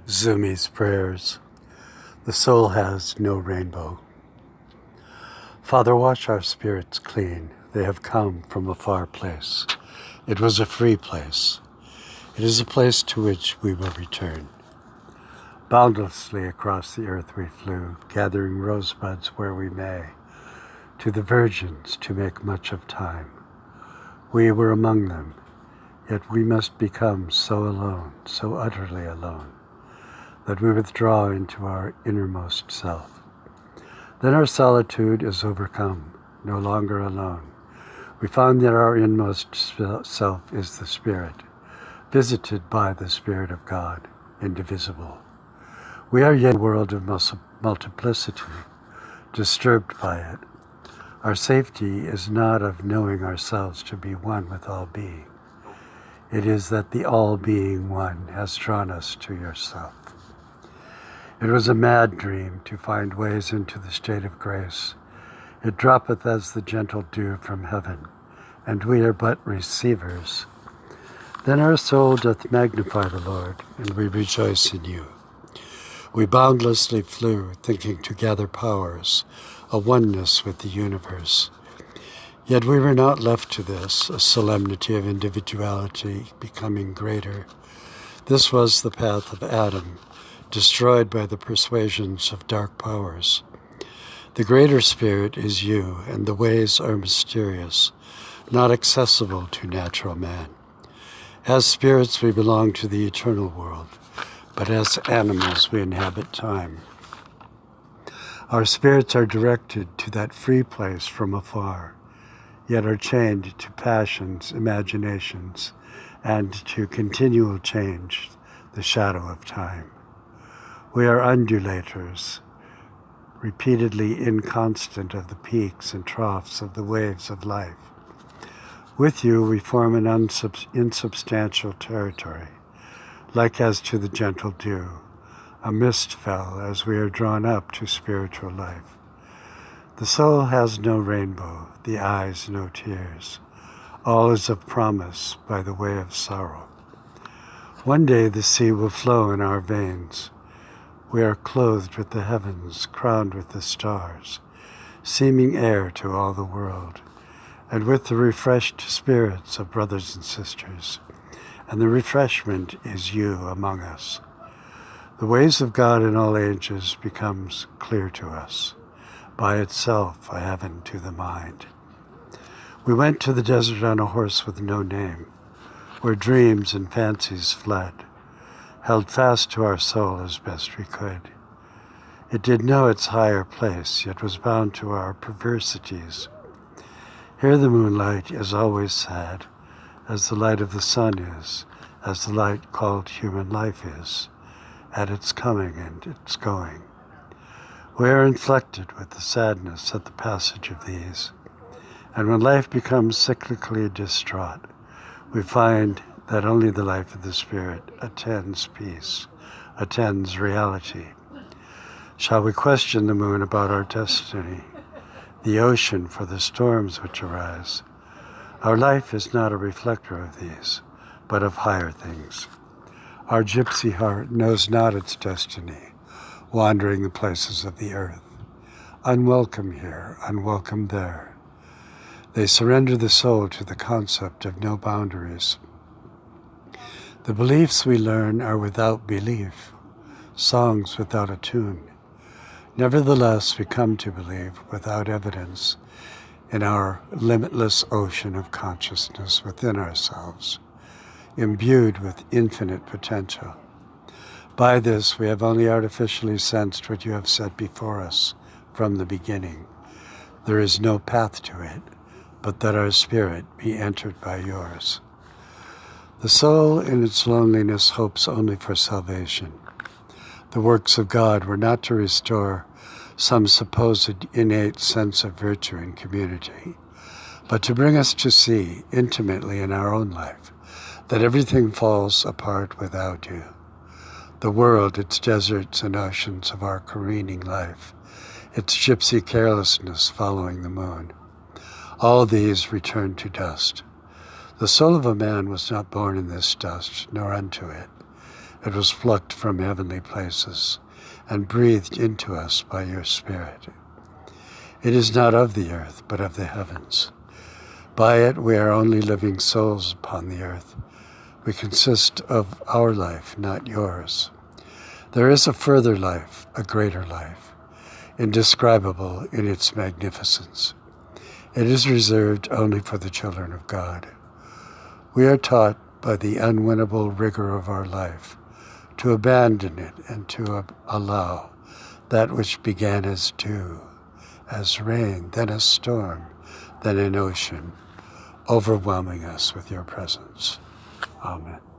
Zumi's prayers. The soul has no rainbow. Father, wash our spirits clean. They have come from a far place. It was a free place. It is a place to which we will return. Boundlessly across the earth we flew, gathering rosebuds where we may, to the virgins to make much of time. We were among them, yet we must become so alone, so utterly alone, that we withdraw into our innermost self. Then our solitude is overcome, no longer alone. We find that our inmost self is the Spirit, visited by the Spirit of God, indivisible. We are yet in a world of multiplicity, disturbed by it. Our safety is not of knowing ourselves to be one with all being. It is that the all-being one has drawn us to yourself. It was a mad dream to find ways into the state of grace. It droppeth as the gentle dew from heaven, and we are but receivers. Then our soul doth magnify the Lord, and we rejoice in you. We boundlessly flew, thinking to gather powers, a oneness with the universe. Yet we were not left to this, a solemnity of individuality becoming greater. This was the path of Adam, destroyed by the persuasions of dark powers. The greater spirit is you, and the ways are mysterious, not accessible to natural man. As spirits we belong to the eternal world, but as animals we inhabit time. Our spirits are directed to that free place from afar, yet are chained to passions, imaginations, and to continual change, the shadow of time. We are undulators, repeatedly inconstant of the peaks and troughs of the waves of life. With you we form an insubstantial territory, like as to the gentle dew. A mist fell as we are drawn up to spiritual life. The soul has no rainbow, the eyes no tears. All is of promise by the way of sorrow. One day the sea will flow in our veins. We are clothed with the heavens, crowned with the stars, seeming heir to all the world, and with the refreshed spirits of brothers and sisters. And the refreshment is you among us. The ways of God in all ages becomes clear to us. By itself a heaven to the mind. We went to the desert on a horse with no name, where dreams and fancies fled, held fast to our soul as best we could. It did know its higher place, yet was bound to our perversities. Here the moonlight is always sad, as the light of the sun is, as the light called human life is, at its coming and its going. We are inflected with the sadness at the passage of these, and when life becomes cyclically distraught, we find that only the life of the Spirit attends peace, attends reality. Shall we question the moon about our destiny, the ocean for the storms which arise? Our life is not a reflector of these, but of higher things. Our gypsy heart knows not its destiny, wandering the places of the earth. Unwelcome here, unwelcome there. They surrender the soul to the concept of no boundaries. The beliefs we learn are without belief, songs without a tune. Nevertheless, we come to believe without evidence in our limitless ocean of consciousness within ourselves, imbued with infinite potential. By this, we have only artificially sensed what you have set before us from the beginning. There is no path to it, but that our spirit be entered by yours. The soul in its loneliness hopes only for salvation. The works of God were not to restore some supposed innate sense of virtue in community, but to bring us to see intimately in our own life that everything falls apart without you. The world, its deserts and oceans of our careening life, its gypsy carelessness following the moon, all these return to dust. The soul of a man was not born in this dust, nor unto it. It was plucked from heavenly places and breathed into us by your Spirit. It is not of the earth, but of the heavens. By it we are only living souls upon the earth. We consist of our life, not yours. There is a further life, a greater life, indescribable in its magnificence. It is reserved only for the children of God. We are taught by the unwinnable rigor of our life to abandon it and to allow that which began as dew, as rain, then a storm, then an ocean, overwhelming us with your presence. Amen.